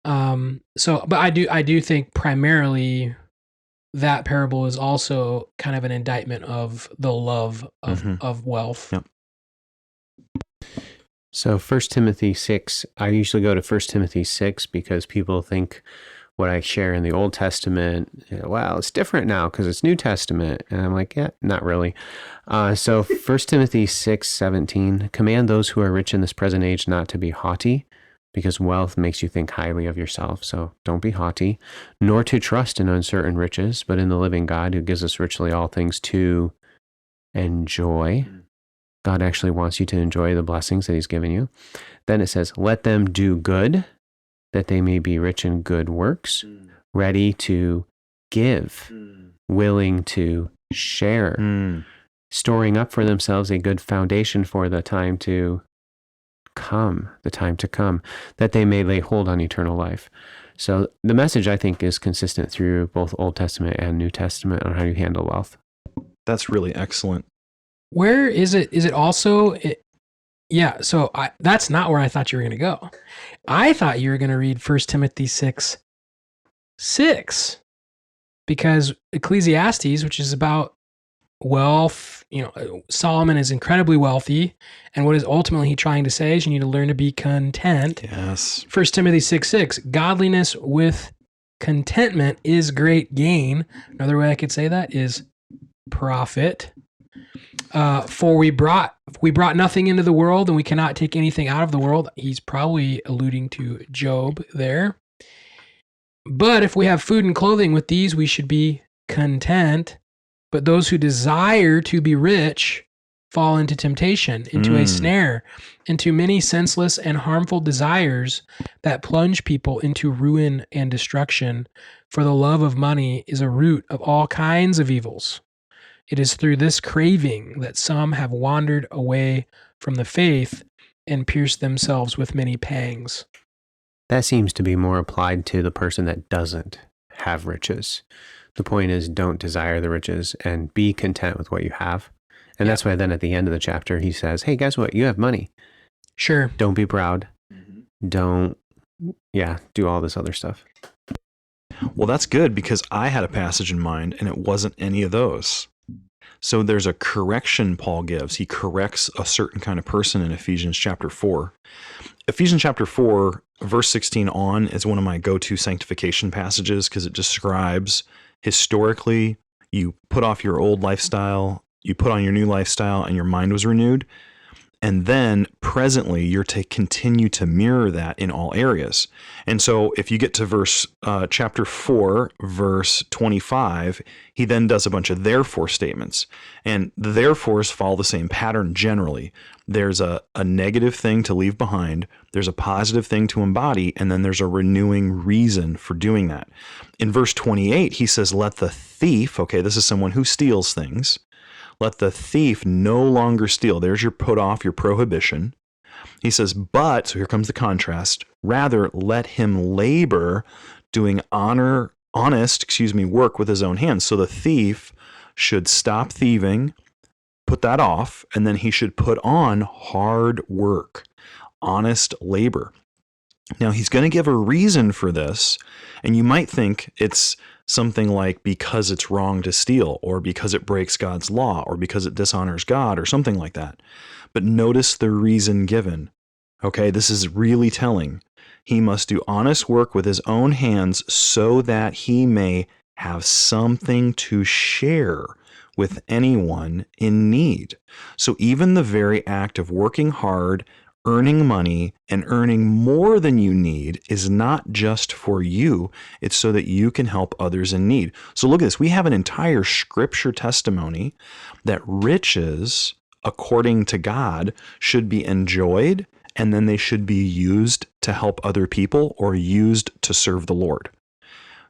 But I do think primarily that parable is also kind of an indictment of the love of wealth. Yep. So 1 Timothy 6, I usually go to 1 Timothy 6 because people think what I share in the Old Testament, well, it's different now because it's New Testament. And I'm like, yeah, not really. So 1 Timothy 6:17, command those who are rich in this present age not to be haughty, because wealth makes you think highly of yourself. So don't be haughty, nor to trust in uncertain riches, but in the living God who gives us richly all things to enjoy. God actually wants you to enjoy the blessings that he's given you. Then it says, let them do good, that they may be rich in good works, ready to give, willing to share, storing up for themselves a good foundation for the time to come, that they may lay hold on eternal life. So the message, I think, is consistent through both Old Testament and New Testament on how you handle wealth. That's really excellent. Where is it? Is it also... Yeah, so that's not where I thought you were going to go. I thought you were going to read 1 Timothy 6:6, because Ecclesiastes, which is about wealth, Solomon is incredibly wealthy, and what is ultimately he trying to say is you need to learn to be content. Yes. 1 Timothy 6:6, godliness with contentment is great gain. Another way I could say that is profit. For we brought nothing into the world, and we cannot take anything out of the world. He's probably alluding to Job there. But if we have food and clothing, with these we should be content. But those who desire to be rich fall into temptation, into a snare, into many senseless and harmful desires that plunge people into ruin and destruction. For the love of money is a root of all kinds of evils. It is through this craving that some have wandered away from the faith and pierced themselves with many pangs. That seems to be more applied to the person that doesn't have riches. The point is, don't desire the riches and be content with what you have. And that's why then at the end of the chapter, he says, hey, guess what? You have money. Sure. Don't be proud. Don't, do all this other stuff. Well, that's good, because I had a passage in mind and it wasn't any of those. So there's a correction Paul gives. He corrects a certain kind of person in Ephesians chapter 4. Ephesians chapter 4, verse 16 on is one of my go-to sanctification passages, because it describes historically you put off your old lifestyle, you put on your new lifestyle, and your mind was renewed. And then presently, you're to continue to mirror that in all areas. And so if you get to chapter 4, verse 25, he then does a bunch of therefore statements. And the therefores follow the same pattern generally. There's a negative thing to leave behind, there's a positive thing to embody, and then there's a renewing reason for doing that. In verse 28, he says, let the thief, okay, this is someone who steals things, let the thief no longer steal. There's your put off, your prohibition. He says, but, so here comes the contrast, rather let him labor doing honest work with his own hands. So the thief should stop thieving, put that off, and then he should put on hard work, honest labor. Now, he's going to give a reason for this, and you might think it's something like because it's wrong to steal, or because it breaks God's law, or because it dishonors God, or something like that. But notice the reason given. Okay, this is really telling. He must do honest work with his own hands so that he may have something to share with anyone in need. So even the very act of working hard, earning money, and earning more than you need is not just for you. It's so that you can help others in need. So look at this. We have an entire scripture testimony that riches, according to God, should be enjoyed, and then they should be used to help other people or used to serve the Lord.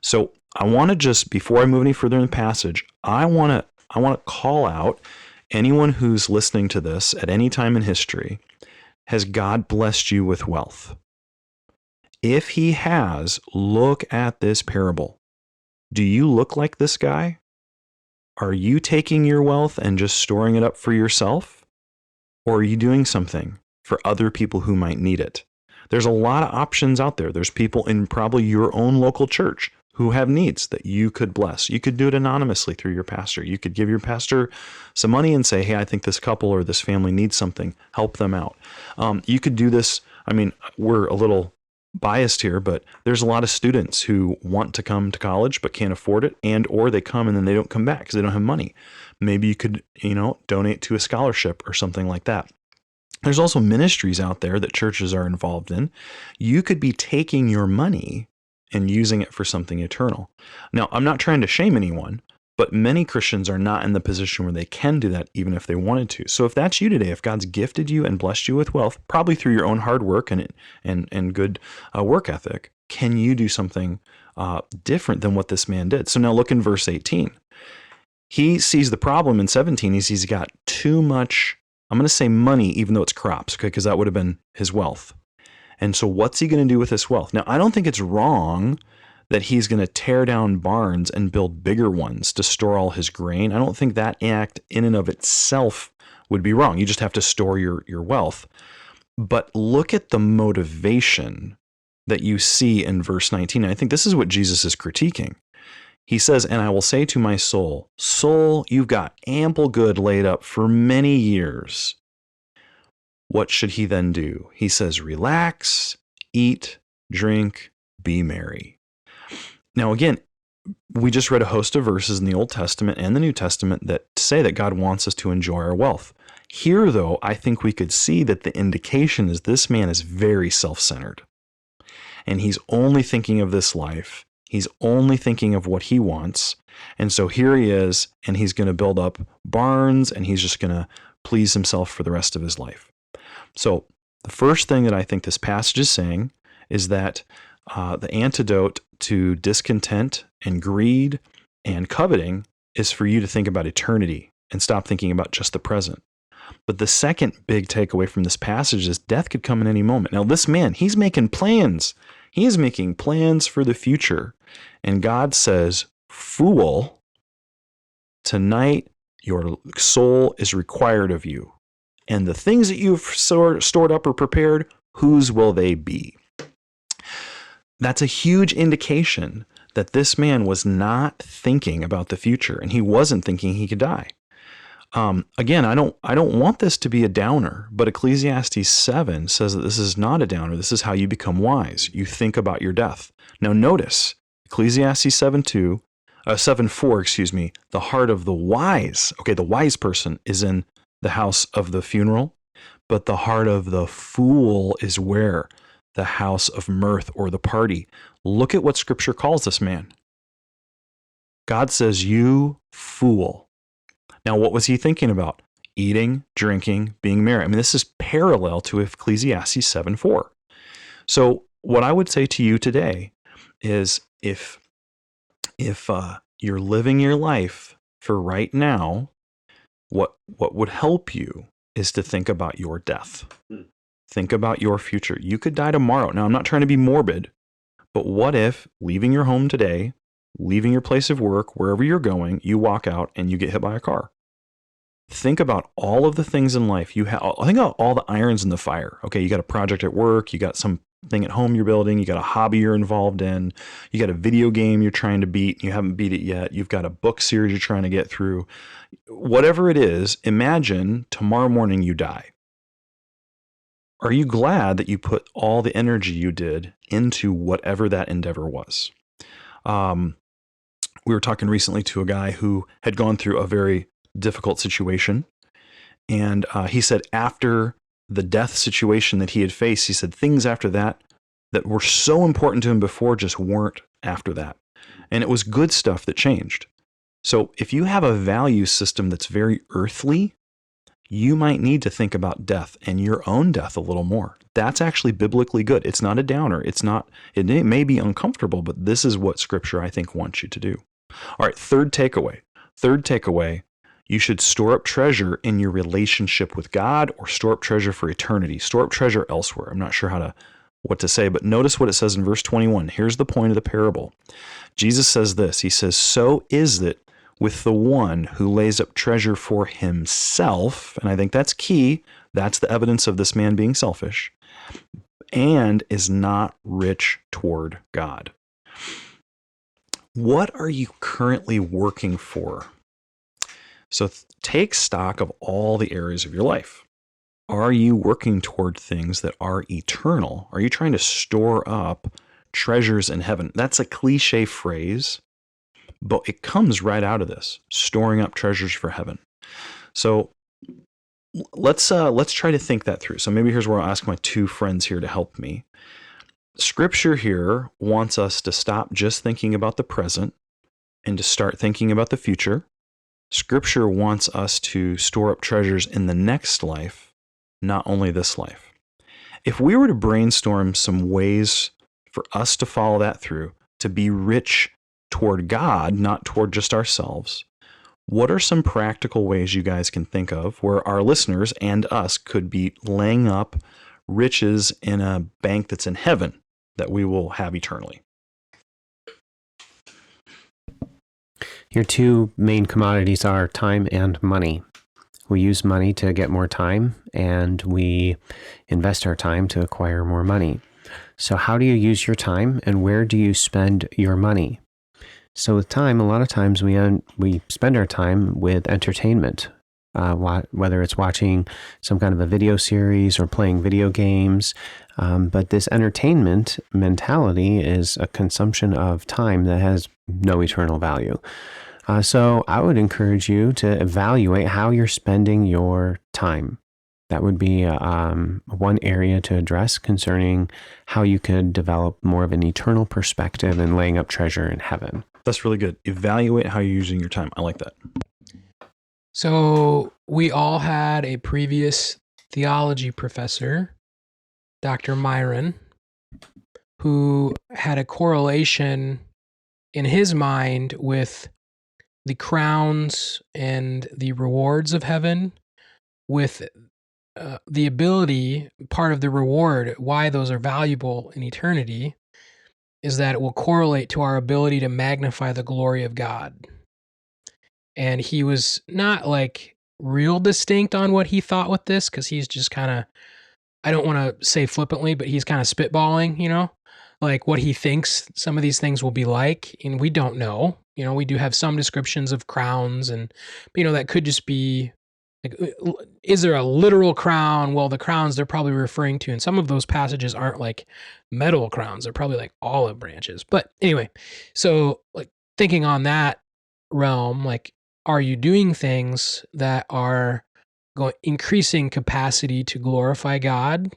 So I want to just, before I move any further in the passage, I want to call out anyone who's listening to this at any time in history. Has God blessed you with wealth? If he has, look at this parable. Do you look like this guy? Are you taking your wealth and just storing it up for yourself? Or are you doing something for other people who might need it? There's a lot of options out there. There's people in probably your own local church who have needs that you could bless. You could do it anonymously through your pastor. You could give your pastor some money and say, hey, I think this couple or this family needs something. Help them out. You could do this. I mean, we're a little biased here, but there's a lot of students who want to come to college but can't afford it, and or they come and then they don't come back because they don't have money. Maybe you could, donate to a scholarship or something like that. There's also ministries out there that churches are involved in. You could be taking your money and using it for something eternal. Now, I'm not trying to shame anyone, but many Christians are not in the position where they can do that even if they wanted to. So if that's you today, if God's gifted you and blessed you with wealth, probably through your own hard work and good work ethic, can you do something different than what this man did? So now look in verse 18. He sees the problem in 17. He's got too much, I'm going to say money, even though it's crops, okay, because that would have been his wealth. And so what's he going to do with this wealth? Now, I don't think it's wrong that he's going to tear down barns and build bigger ones to store all his grain. I don't think that act in and of itself would be wrong. You just have to store your wealth. But look at the motivation that you see in verse 19. I think this is what Jesus is critiquing. He says, and I will say to my soul, soul, you've got ample good laid up for many years. What should he then do? He says, relax, eat, drink, be merry. Now, again, we just read a host of verses in the Old Testament and the New Testament that say that God wants us to enjoy our wealth. Here, though, I think we could see that the indication is this man is very self-centered. And he's only thinking of this life. He's only thinking of what he wants. And so here he is, and he's going to build up barns, and he's just going to please himself for the rest of his life. So the first thing that I think this passage is saying is that the antidote to discontent and greed and coveting is for you to think about eternity and stop thinking about just the present. But the second big takeaway from this passage is death could come in any moment. Now, this man, he's making plans. He is making plans for the future. And God says, fool, tonight your soul is required of you. And the things that you've stored up or prepared, whose will they be? That's a huge indication that this man was not thinking about the future, and he wasn't thinking he could die. Again, I don't want this to be a downer, but Ecclesiastes 7 says that this is not a downer. This is how you become wise. You think about your death. Now notice, Ecclesiastes 7:4, the heart of the wise, the wise person is in the house of the funeral, but the heart of the fool is where? The house of mirth or the party. Look at what Scripture calls this man. God says, you fool. Now, what was he thinking about? Eating, drinking, being merry. I mean, this is parallel to Ecclesiastes 7:4. So what I would say to you today is if you're living your life for right now, what would help you is to think about your death. Think about your future. You could die tomorrow. Now, I'm not trying to be morbid, but what if leaving your home today, leaving your place of work, wherever you're going, you walk out and you get hit by a car? Think about all of the things in life you have. Think about all the irons in the fire. Okay, you got a project at work, you got something at home you're building, you got a hobby you're involved in, you got a video game you're trying to beat, you haven't beat it yet, you've got a book series you're trying to get through. Whatever it is, imagine tomorrow morning you die. Are you glad that you put all the energy you did into whatever that endeavor was? We were talking recently to a guy who had gone through a very difficult situation. And he said after the death situation that he had faced, he said things after that were so important to him before just weren't after that. And it was good stuff that changed. So if you have a value system that's very earthly, you might need to think about death and your own death a little more. That's actually biblically good. It's not a downer. It may be uncomfortable, but this is what Scripture, I think, wants you to do. All right, third takeaway, you should store up treasure in your relationship with God or store up treasure for eternity. Store up treasure elsewhere. I'm not sure what to say, but notice what it says in verse 21. Here's the point of the parable. Jesus says this. He says, so is it with the one who lays up treasure for himself, and I think that's key. That's the evidence of this man being selfish, and is not rich toward God. What are you currently working for? So take stock of all the areas of your life. Are you working toward things that are eternal? Are you trying to store up treasures in heaven? That's a cliche phrase, but it comes right out of this, storing up treasures for heaven. So let's try to think that through. So maybe here's where I'll ask my two friends here to help me. Scripture here wants us to stop just thinking about the present and to start thinking about the future. Scripture wants us to store up treasures in the next life, not only this life. If we were to brainstorm some ways for us to follow that through, to be rich toward God, not toward just ourselves, what are some practical ways you guys can think of where our listeners and us could be laying up riches in a bank that's in heaven that we will have eternally? Your two main commodities are time and money. We use money to get more time, and we invest our time to acquire more money. So how do you use your time, and where do you spend your money? So with time, a lot of times we spend our time with entertainment, whether it's watching some kind of a video series or playing video games. But this entertainment mentality is a consumption of time that has no eternal value. So I would encourage you to evaluate how you're spending your time. That would be one area to address concerning how you could develop more of an eternal perspective and laying up treasure in heaven. That's really good. Evaluate how you're using your time. I like that. So we all had a previous theology professor, Dr. Myron, who had a correlation in his mind with the crowns and the rewards of heaven, with the ability, part of the reward, why those are valuable in eternity, is that it will correlate to our ability to magnify the glory of God. And he was not like real distinct on what he thought with this, because he's just kind of, I don't want to say flippantly, but he's kind of spitballing, like what he thinks some of these things will be like. And we don't know. We do have some descriptions of crowns, and, that could just be like, is there a literal crown? Well, the crowns they're probably referring to, and some of those passages aren't like metal crowns. They're probably like olive branches. But anyway, so like thinking on that realm, like, are you doing things that are increasing capacity to glorify God?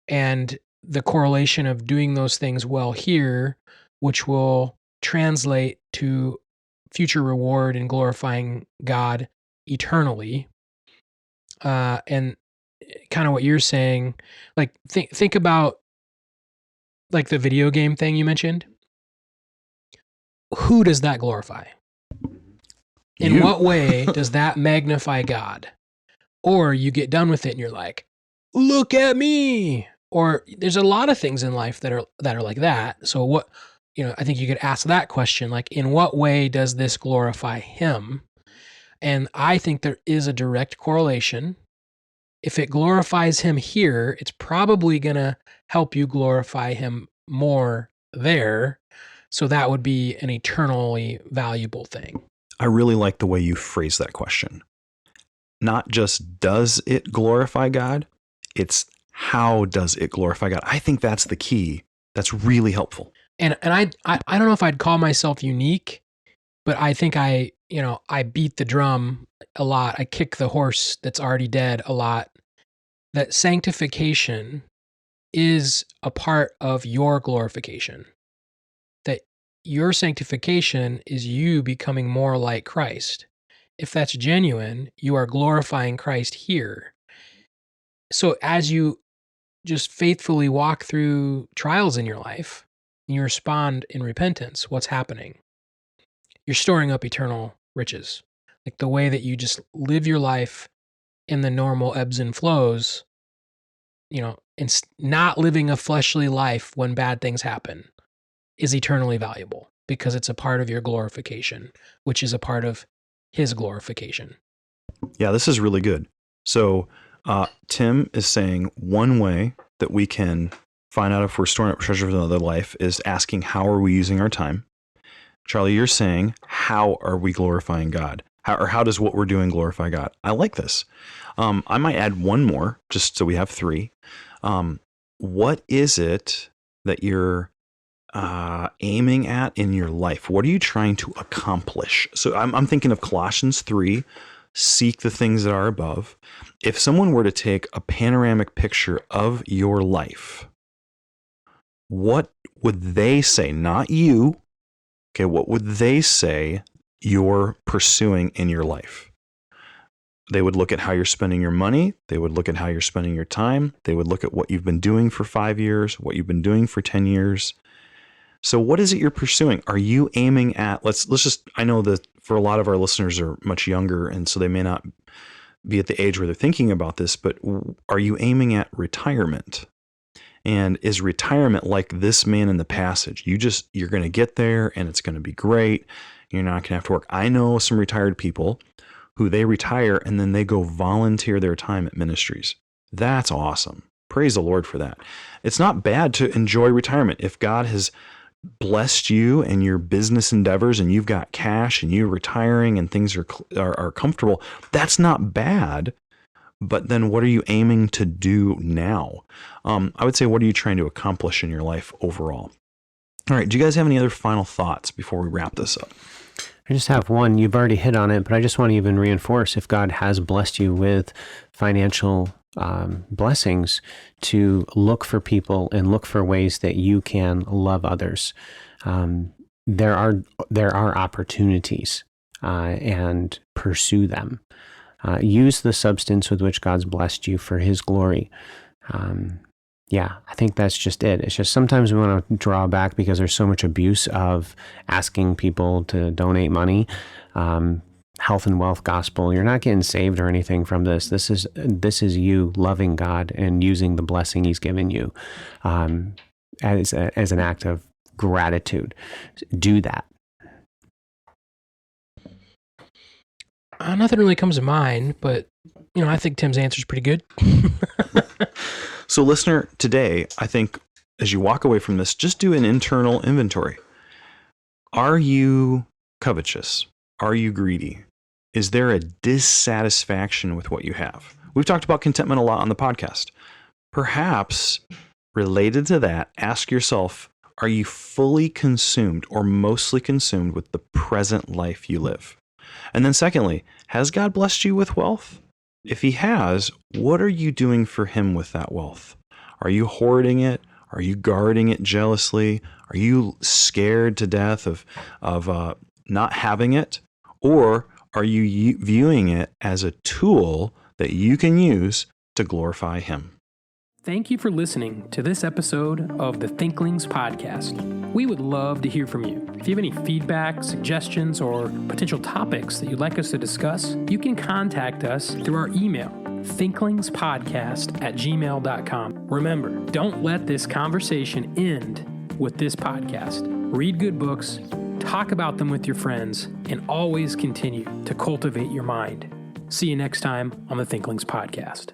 And the correlation of doing those things well here, which will translate to future reward in glorifying God eternally. And kind of what you're saying, like think about like the video game thing you mentioned. Who does that glorify? In You. what way does that magnify God? Or you get done with it and you're like, look at me. Or there's a lot of things in life that are like that. So what, I think you could ask that question, like, in what way does this glorify him? And I think there is a direct correlation. If it glorifies him here, it's probably going to help you glorify him more there. So that would be an eternally valuable thing. I really like the way you phrase that question. Not just does it glorify God, it's how does it glorify God? I think that's the key. That's really helpful. And I don't know if I'd call myself unique, but I think I beat the drum a lot. I kick the horse that's already dead a lot. That sanctification is a part of your glorification. That your sanctification is you becoming more like Christ. If that's genuine, you are glorifying Christ here. So as you just faithfully walk through trials in your life, and you respond in repentance, what's happening? You're storing up eternal riches. Like the way that you just live your life in the normal ebbs and flows, and not living a fleshly life when bad things happen is eternally valuable because it's a part of your glorification, which is a part of his glorification. Yeah, this is really good. So Tim is saying one way that we can find out if we're storing up treasure for another life is asking, how are we using our time? Charlie, you're saying, how are we glorifying God? How does what we're doing glorify God? I like this. I might add one more, just so we have three. What is it that you're aiming at in your life? What are you trying to accomplish? So I'm thinking of Colossians 3, seek the things that are above. If someone were to take a panoramic picture of your life, what would they say? Not you. Okay, what would they say you're pursuing in your life? They would look at how you're spending your money. They would look at how you're spending your time. They would look at what you've been doing for 5 years, what you've been doing for 10 years. So what is it you're pursuing? Are you aiming at, let's just, I know that for a lot of our listeners are much younger, and so they may not be at the age where they're thinking about this, but are you aiming at retirement? And is retirement like this man in the passage? You're going to get there and it's going to be great. You're not going to have to work. I know some retired people who they retire and then they go volunteer their time at ministries. That's awesome. Praise the Lord for that. It's not bad to enjoy retirement. If God has blessed you and your business endeavors and you've got cash and you're retiring and things are comfortable, that's not bad. But then what are you aiming to do now? I would say, what are you trying to accomplish in your life overall? All right. Do you guys have any other final thoughts before we wrap this up? I just have one. You've already hit on it, but I just want to even reinforce, if God has blessed you with financial blessings, to look for people and look for ways that you can love others. There are opportunities. and pursue them. Use the substance with which God's blessed you for His glory. I think that's just it. It's just sometimes we want to draw back because there's so much abuse of asking people to donate money. Health and wealth gospel. You're not getting saved or anything from this. This is you loving God and using the blessing He's given you as an act of gratitude. Do that. Nothing really comes to mind, but I think Tim's answer is pretty good. So, listener, today, I think as you walk away from this, just do an internal inventory. Are you covetous? Are you greedy? Is there a dissatisfaction with what you have? We've talked about contentment a lot on the podcast. Perhaps related to that, ask yourself, are you fully consumed or mostly consumed with the present life you live? And then secondly, has God blessed you with wealth? If He has, what are you doing for Him with that wealth? Are you hoarding it? Are you guarding it jealously? Are you scared to death of not having it? Or are you viewing it as a tool that you can use to glorify Him? Thank you for listening to this episode of the Thinklings podcast. We would love to hear from you. If you have any feedback, suggestions, or potential topics that you'd like us to discuss, you can contact us through our email, thinklingspodcast@gmail.com. Remember, don't let this conversation end with this podcast. Read good books, talk about them with your friends, and always continue to cultivate your mind. See you next time on the Thinklings podcast.